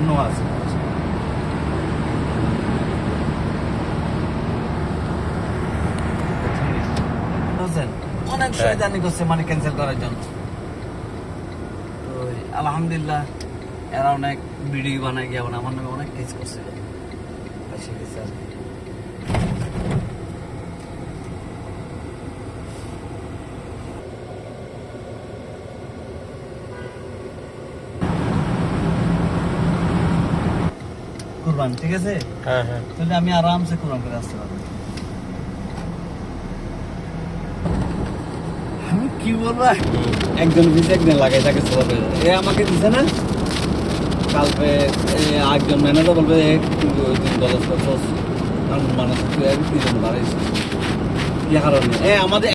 No আছে বুঝছেন, অনেক শয়তানি করছে মানে ক্যান্সেল করার জন্য। তো আলহামদুলিল্লাহ এরা অনেক ভিডিও বানায় গিয়ে আমার নামে অনেক কেস করছে, বেশি গেছে আর কি। কুরবান ঠিক আছে, হ্যাঁ হ্যাঁ তাহলে আমি আরামসে কুরবান করে আসতে পারবো। আমি কি বলবো, একজন ভিজে একদিন লাগাই থাকে সবাই, এ আমাকে দিছে না কালকে, একজন ম্যানেজার বলবে কিন্তু ওই দিন $10 মানুষ দুজন বাড়াইছে, ইয়ে কারণে আমাদের